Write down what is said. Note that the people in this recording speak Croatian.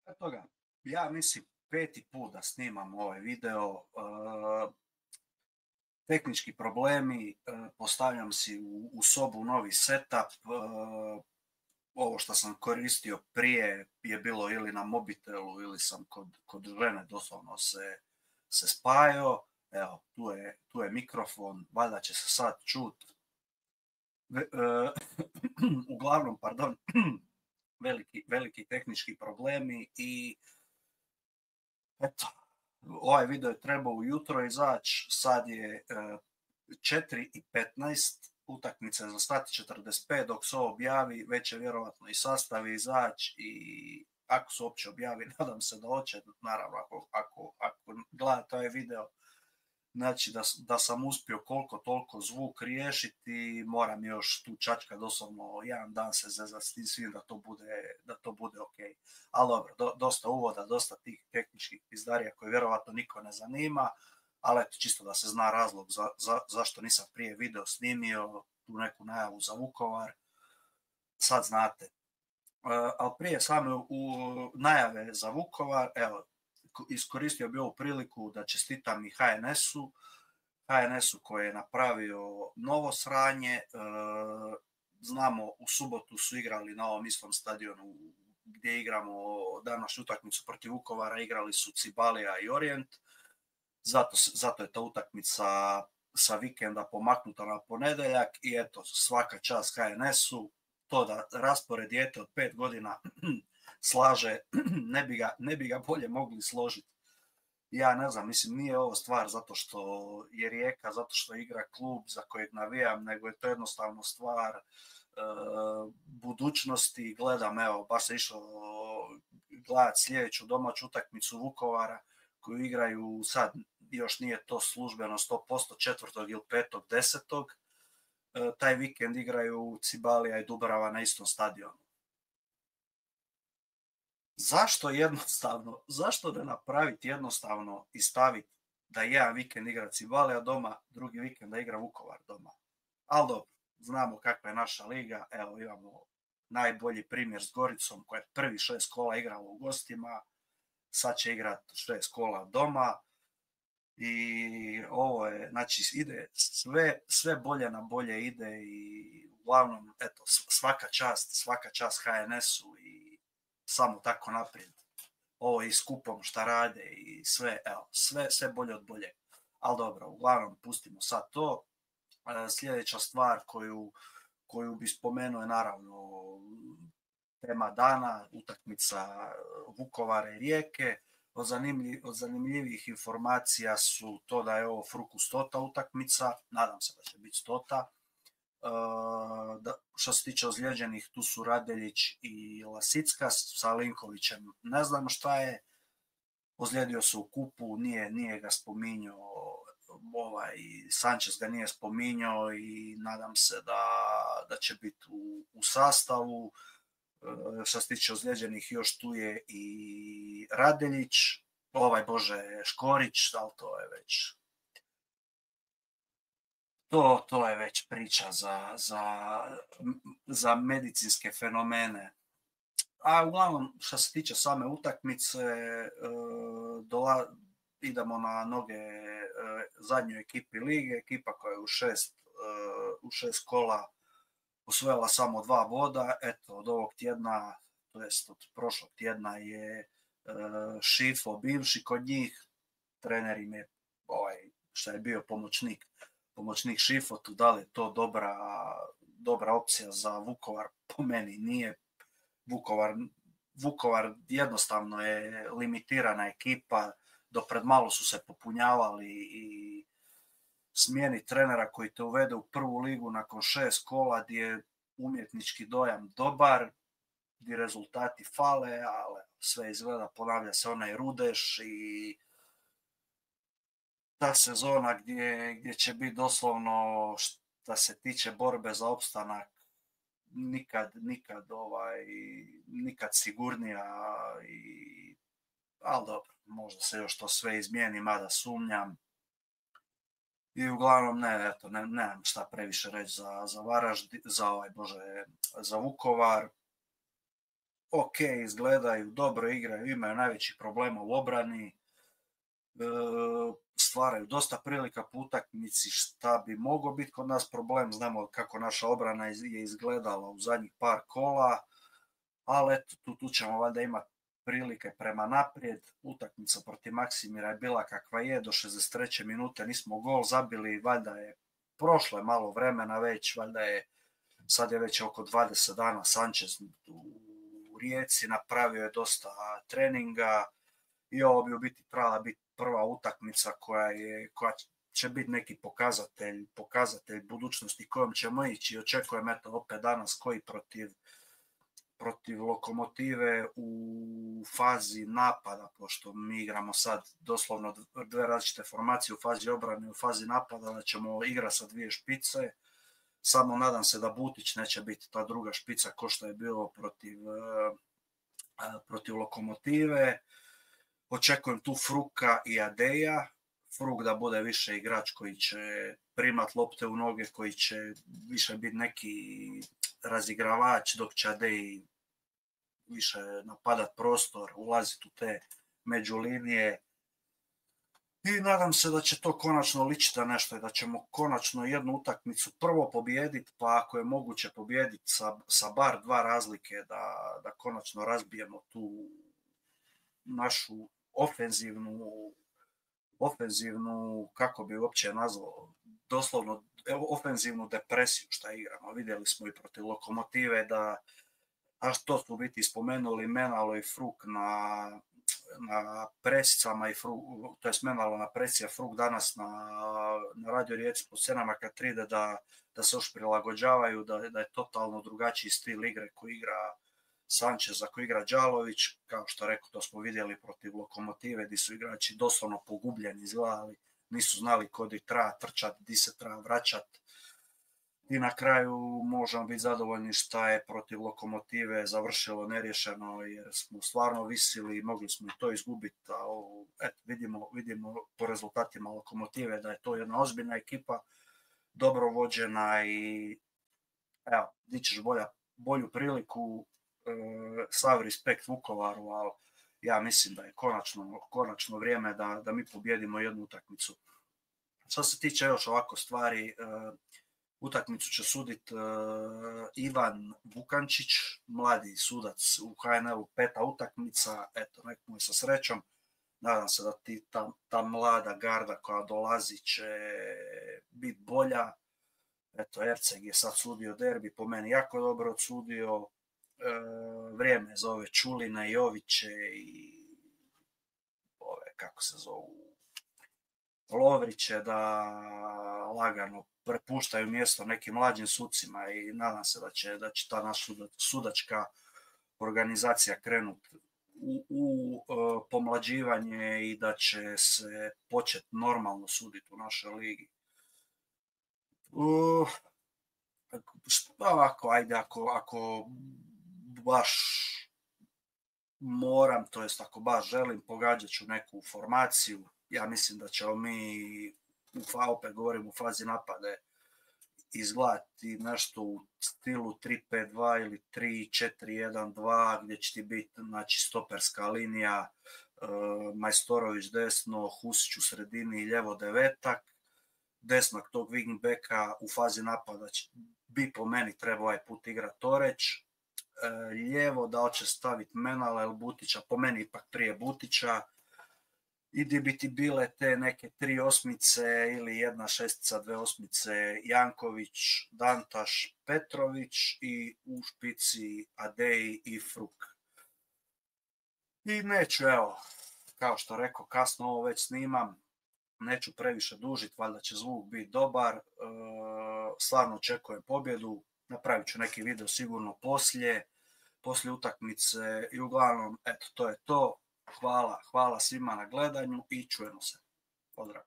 Eto ga, ja mislim peti put da snimam ovaj video. Tehnički problemi, postavljam si u sobu novi setup. Ovo što sam koristio prije je bilo ili na mobitelu ili sam kod žene doslovno se spajao. Evo, tu je mikrofon, valjda će se sad čut. Uglavnom, pardon, veliki tehnički problemi i eto, ovaj video je trebao ujutro izaći, sad je 4:15, utakmica je za sati 45, dok se ovo objavi, već je vjerovatno i sastav izaći i ako se uopće objavi, nadam se da hoće, naravno ako gledate ovaj video, znači da sam uspio koliko toliko zvuk riješiti, moram još tu čačka doslovno jedan dan se zezati s tim svim da to bude ok. Ali dobro, dosta uvoda, dosta tih tehničkih pizdarija koje vjerovatno niko ne zanima, ali eto, čisto da se zna razlog zašto nisam prije video snimio, tu neku najavu za Vukovar, sad znate. Ali prije same najave za Vukovar, evo, iskoristio bi ovu priliku da čestitam i HNS-u koji je napravio novo sranje. Znamo, u subotu su igrali na ovom istom stadionu gdje igramo današnju utakmicu protiv Vukovara, igrali su Cibalija i Orient. Zato je ta utakmica sa vikenda pomaknuta na ponedjeljak i eto, svaka čast HNS-u. To da raspored dijete od 5 godina slaže, ne bi ga bolje mogli složiti. Ja ne znam, mislim, nije ovo stvar zato što je Rijeka, zato što igra klub za kojeg navijam, nego je to jednostavno stvar budućnosti. Gledam, evo, baš se išao gledati sljedeću domaću utakmicu Vukovara koju igraju sad, još nije to službeno 100%, 4. ili 5.10. Taj vikend igraju Cibalija i Dubrava na istom stadionu. Zašto ne napraviti jednostavno i staviti da jedan vikend igra Cibalija doma, drugi vikend da igra Vukovar doma? Ali dobro, znamo kakva je naša liga, evo imamo najbolji primjer s Goricom koja je prvi 6 kola igrala u gostima, sad će igrati 6 kola doma i ovo je, znači ide sve bolje na bolje ide i uglavnom, eto, svaka čast HNS-u i samo tako naprijed. Ovo i skupom šta rade i sve, evo, sve bolje od bolje. Ali dobro, uglavnom pustimo sad to. Sljedeća stvar koju bi spomenuo je naravno tema dana, utakmica Vukovara i Rijeke. Od zanimljivih informacija su to da je ovo Fruku 100. utakmica, nadam se da će biti 100. Što se tiče ozlijeđenih, tu su Radeljić i Lasicka, sa Linkovićem ne znam šta je, ozlijedio se u kupu, nije ga spominjao, Sanchez ga nije spominjao i nadam se da će biti u sastavu. Što se tiče ozlijeđenih, još tu je i Radeljić, Škorić, ali to je već to je već priča za medicinske fenomene. A uglavnom, što se tiče same utakmice, idemo na noge zadnjoj ekipi lige, ekipa koja je u 6 kola osvojila samo 2 boda. Eto, od ovog tjedna, to jest od prošlog tjedna je Šifo bivši kod njih, trener im je što je bio pomoćnik Šifotu, da li je to dobra opcija za Vukovar? Po meni nije. Vukovar jednostavno je limitirana ekipa, do pred malo su se popunjavali i smjeni trenera koji te uvede u prvu ligu nakon 6 kola gdje je umjetnički dojam dobar, gdje rezultati fale, ali sve izgleda, ponavlja se onaj Rudeš i ta sezona gdje će biti doslovno, što se tiče borbe za opstanak, nikad sigurnija, ali dobro, možda se još to sve izmijeni, mada sumnjam. I uglavnom nemam šta previše reći za Vukovar. ok, izgledaju, dobro igraju, imaju najvećih problema u obrani, stvaraju dosta prilika po utakmici, šta bi mogao biti kod nas problem, znamo kako naša obrana je izgledala u zadnjih par kola, ali eto, tu ćemo valjda imati prilike prema naprijed. Utakmica protiv Maksimira je bila kakva je, do 63. minute nismo gol zabili, valjda je prošlo je malo vremena već, valjda je sad je već oko 20 dana Sanchez u Rijeci, napravio je dosta treninga i ovo bi u biti trebala biti prva utakmica koja će biti neki pokazatelj budućnosti kojom ćemo ići. Očekujem eto opet danas koji protiv Lokomotive u fazi napada, pošto mi igramo sad doslovno dve različite formacije u fazi obrane i u fazi napada, da ćemo igrati sa dvije špice. Samo nadam se da Butić neće biti ta druga špica ko što je bilo protiv Lokomotive. Očekujem tu Fruka i Adeja. Fruk da bude više igrač koji će primat lopte u noge, koji će više biti neki razigravač, dok će Adej više napadat prostor, ulaziti u te međulinije. I nadam se da će to konačno ličiti na nešto i da ćemo konačno jednu utakmicu prvo pobijediti, pa ako je moguće pobijediti sa bar 2 razlike, da konačno razbijemo tu našu ofenzivnu, kako bi uopće nazvao, doslovno ofenzivnu depresiju šta igramo. Vidjeli smo i protiv Lokomotive a što su biti spomenuli Menalo i Fruk na presicama i Fruk, to je Menalo na presija, Fruk danas na Radio Rijeci po scenama kad ide da se još prilagođavaju, da je totalno drugačiji stil igre koji igra Sanchez, ako igra Đalović, kao što rekao, to smo vidjeli protiv Lokomotive, gdje su igrači doslovno pogubljeni, izgledali, nisu znali kod ih treba trčati, gdje se treba vraćati. I na kraju možemo biti zadovoljni šta je protiv Lokomotive završilo neriješeno, jer smo stvarno visili i mogli smo i to izgubiti. Vidimo po rezultatima Lokomotive da je to jedna ozbiljna ekipa, dobro vođena i evo, dićeš bolju priliku. Sav respekt Vukovaru, ali ja mislim da je konačno vrijeme da mi pobjedimo jednu utakmicu. Što se tiče još ovako stvari, utakmicu će suditi Ivan Vukančić, mladi sudac u HNL-u, 5. utakmica, eto, nek mu je sa srećom. Nadam se da ta mlada garda koja dolazi će biti bolja. Eto, Erceg je sad sudio derbi, po meni jako dobro odsudio. Vrijeme za ove Čuline, Joviće i ove, kako se zovu, Lovriće, da lagano prepuštaju mjesto nekim mlađim sucima i nadam se da će ta naša sudačka organizacija krenuti u pomlađivanje i da će se početi normalno suditi u našoj ligi. Ovako, ajde, ako baš moram, to jest ako baš želim, pogađat ću neku formaciju. Ja mislim da ćemo mi, opet govorim u fazi napade, izgledati nešto u stilu 3-5-2 ili 3-4-1-2, gdje će ti biti, znači, stoperska linija, Majstorović desno, Husić u sredini i ljevo devetak. Desnog tog wingbacka u fazi napada bi po meni trebao ovaj put igrati Toreć. Lijevo da će staviti Menala ili Butića, po meni ipak prije Butića. I gdje bi ti bile te neke 3 osmice ili 1 šestica, 2 osmice, Janković, Dantaš, Petrović i u špici Adej i Fruk. I neću, evo, kao što rekao, kasno ovo već snimam, neću previše dužiti, valjda će zvuk biti dobar, stvarno očekujem pobjedu, napravit ću neki video sigurno poslije utakmice i uglavnom, eto, to je to. Hvala svima na gledanju i čujemo se. Pozdrav.